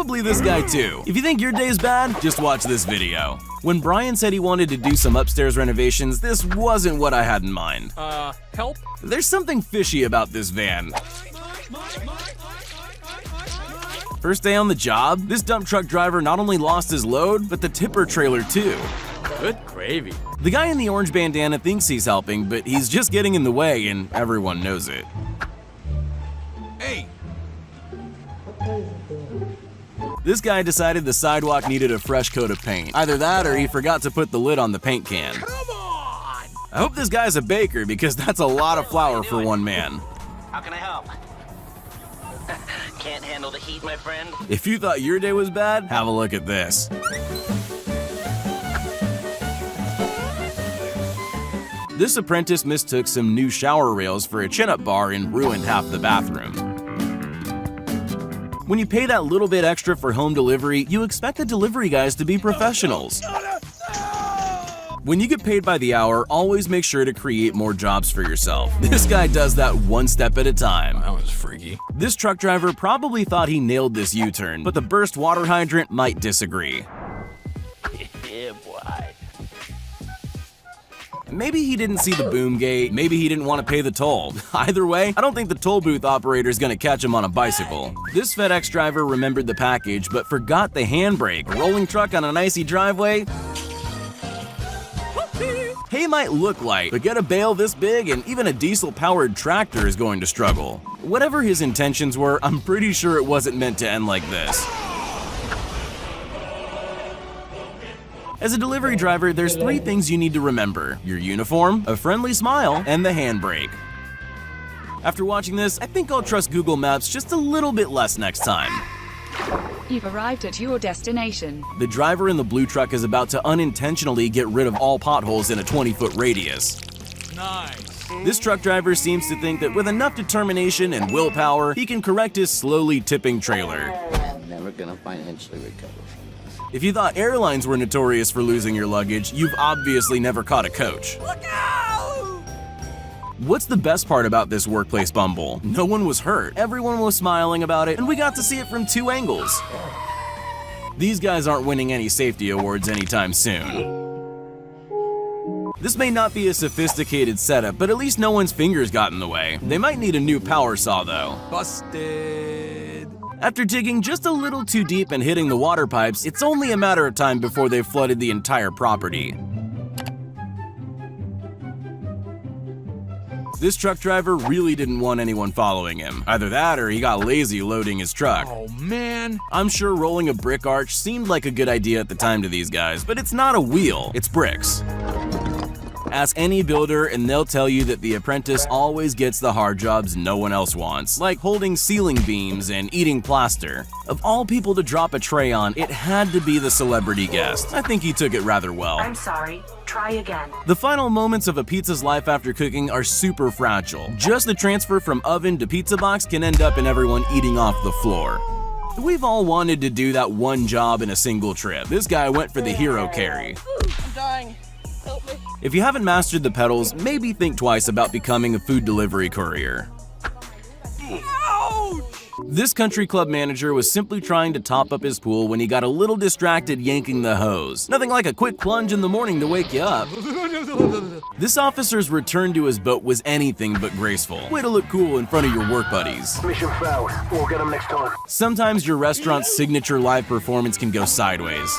probably this guy too. If you think your day's bad, just watch this video. When Brian said he wanted to do some upstairs renovations, this wasn't what I had in mind. Help? There's something fishy about this van. First day on the job, this dump truck driver not only lost his load, but the tipper trailer too. Good gravy. The guy in the orange bandana thinks he's helping, but he's just getting in the way and everyone knows it. Hey! This guy decided the sidewalk needed a fresh coat of paint. Either that or he forgot to put the lid on the paint can. Come on! I hope this guy's a baker because that's a lot of flour for one man. How can I help? Can't handle the heat, my friend? If you thought your day was bad, have a look at this. This apprentice mistook some new shower rails for a chin-up bar and ruined half the bathroom. When you pay that little bit extra for home delivery, you expect the delivery guys to be professionals. When you get paid by the hour, always make sure to create more jobs for yourself. This guy does that one step at a time. That was freaky. This truck driver probably thought he nailed this U-turn, but the burst water hydrant might disagree. Yeah, boy. Maybe he didn't see the boom gate, maybe he didn't want to pay the toll. Either way, I don't think the toll booth operator is gonna catch him on a bicycle. This FedEx driver remembered the package but forgot the handbrake. A rolling truck on an icy driveway? Hay might look light, but get a bale this big and even a diesel-powered tractor is going to struggle. Whatever his intentions were, I'm pretty sure it wasn't meant to end like this. As a delivery driver, there's 3 things you need to remember: your uniform, a friendly smile, and the handbrake. After watching this, I think I'll trust Google Maps just a little bit less next time. You've arrived at your destination. The driver in the blue truck is about to unintentionally get rid of all potholes in a 20-foot radius. Nice. This truck driver seems to think that with enough determination and willpower, he can correct his slowly tipping trailer. I'm never gonna financially recover from this. If you thought airlines were notorious for losing your luggage, you've obviously never caught a coach. Look out! What's the best part about this workplace bumble? No one was hurt, everyone was smiling about it, and we got to see it from 2 angles. These guys aren't winning any safety awards anytime soon. This may not be a sophisticated setup, but at least no one's fingers got in the way. They might need a new power saw though. Busted. After digging just a little too deep and hitting the water pipes, it's only a matter of time before they've flooded the entire property. This truck driver really didn't want anyone following him. Either that or he got lazy loading his truck. Oh, man. I'm sure rolling a brick arch seemed like a good idea at the time to these guys, but it's not a wheel, it's bricks. Ask any builder and they'll tell you that the apprentice always gets the hard jobs no one else wants, like holding ceiling beams and eating plaster. Of all people to drop a tray on, it had to be the celebrity guest. I think he took it rather well. I'm sorry. Try again. The final moments of a pizza's life after cooking are super fragile. Just the transfer from oven to pizza box can end up in everyone eating off the floor. We've all wanted to do that one job in a single trip. This guy went for the hero carry. I'm dying. Help me. If you haven't mastered the pedals, maybe think twice about becoming a food delivery courier. Ouch! This country club manager was simply trying to top up his pool when he got a little distracted yanking the hose. Nothing like a quick plunge in the morning to wake you up. This officer's return to his boat was anything but graceful. Way to look cool in front of your work buddies. Mission failed. We'll get them next time. Sometimes your restaurant's signature live performance can go sideways.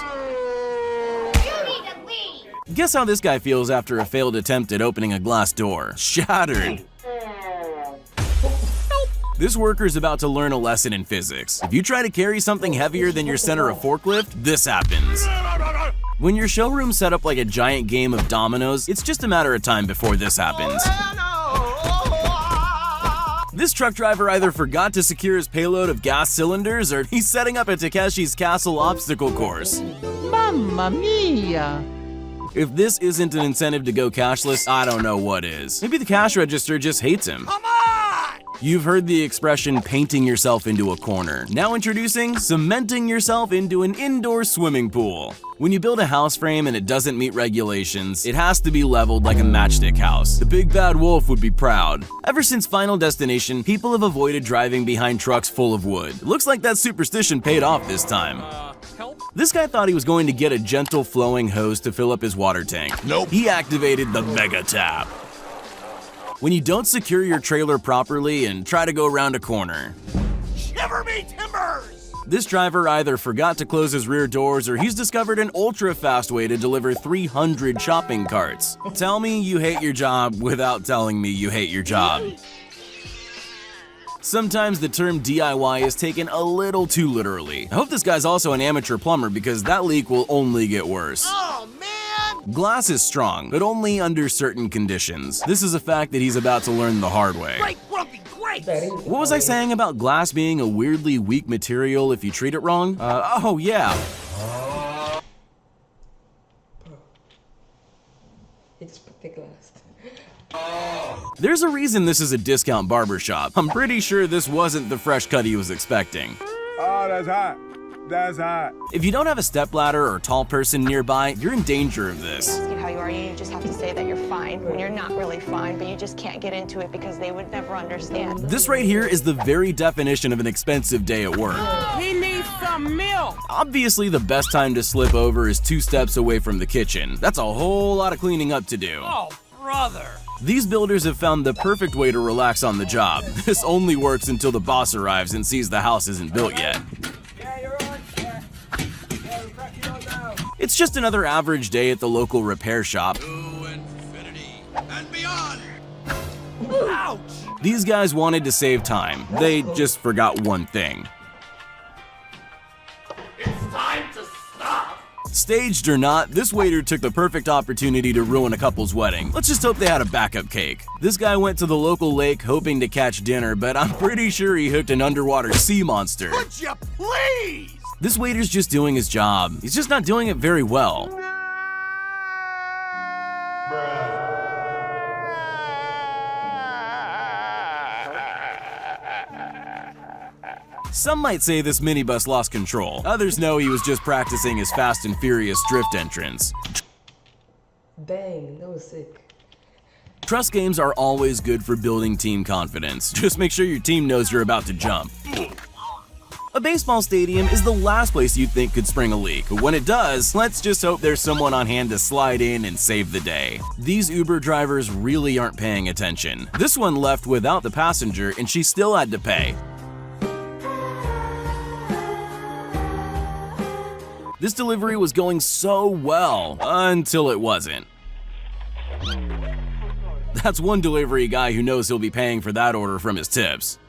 Guess how this guy feels after a failed attempt at opening a glass door. Shattered. This worker's about to learn a lesson in physics. If you try to carry something heavier than your center of forklift, this happens. When your showroom's set up like a giant game of dominoes, it's just a matter of time before this happens. This truck driver either forgot to secure his payload of gas cylinders or he's setting up a Takeshi's Castle obstacle course. Mamma mia! If this isn't an incentive to go cashless, I don't know what is. Maybe the cash register just hates him. Come on! You've heard the expression painting yourself into a corner. Now introducing cementing yourself into an indoor swimming pool. When you build a house frame and it doesn't meet regulations, it has to be leveled like a matchstick house. The big bad wolf would be proud. Ever since Final Destination, people have avoided driving behind trucks full of wood. It looks like that superstition paid off this time. Help? This guy thought he was going to get a gentle flowing hose to fill up his water tank. Nope. He activated the Mega Tap. When you don't secure your trailer properly and try to go around a corner. Shiver me timbers! This driver either forgot to close his rear doors or he's discovered an ultra-fast way to deliver 300 shopping carts. Tell me you hate your job without telling me you hate your job. Sometimes the term DIY is taken a little too literally. I hope this guy's also an amateur plumber because that leak will only get worse. Oh, man! Glass is strong, but only under certain conditions. This is a fact that he's about to learn the hard way. Great, grumpy, great! What was I saying about glass being a weirdly weak material if you treat it wrong? Oh yeah. It's the glass. There's a reason this is a discount barbershop. I'm pretty sure this wasn't the fresh cut he was expecting. Oh, that's hot. That's hot. If you don't have a stepladder or tall person nearby, you're in danger of this. How you are, you just have to say that you're fine when you're not really fine, but you just can't get into it because they would never understand. This right here is the very definition of an expensive day at work. He needs some milk! Obviously, the best time to slip over is 2 steps away from the kitchen. That's a whole lot of cleaning up to do. Oh, brother! These builders have found the perfect way to relax on the job. This only works until the boss arrives and sees the house isn't built yet. It's just another average day at the local repair shop. To infinity and beyond! Ouch! These guys wanted to save time. They just forgot one thing. It's time to stop. Staged or not, this waiter took the perfect opportunity to ruin a couple's wedding. Let's just hope they had a backup cake. This guy went to the local lake hoping to catch dinner, but I'm pretty sure he hooked an underwater sea monster. Would you please? This waiter's just doing his job. He's just not doing it very well. Some might say this minibus lost control. Others know he was just practicing his Fast and Furious drift entrance. Dang, that was sick. Trust games are always good for building team confidence. Just make sure your team knows you're about to jump. A baseball stadium is the last place you'd think could spring a leak, but when it does, let's just hope there's someone on hand to slide in and save the day. These Uber drivers really aren't paying attention. This one left without the passenger and she still had to pay. This delivery was going so well, until it wasn't. That's one delivery guy who knows he'll be paying for that order from his tips.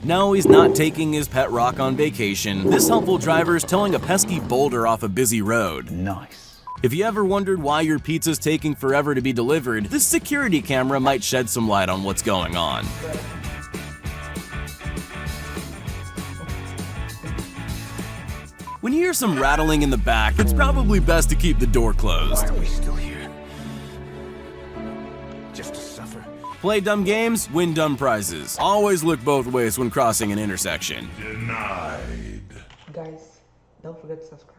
No, he's not taking his pet rock on vacation. This helpful driver's towing a pesky boulder off a busy road. Nice. If you ever wondered why your pizza's taking forever to be delivered, this security camera might shed some light on what's going on. When you hear some rattling in the back, it's probably best to keep the door closed. Why are we still here? Just to suffer? Play dumb games, win dumb prizes. Always look both ways when crossing an intersection. Denied. Guys, don't forget to subscribe.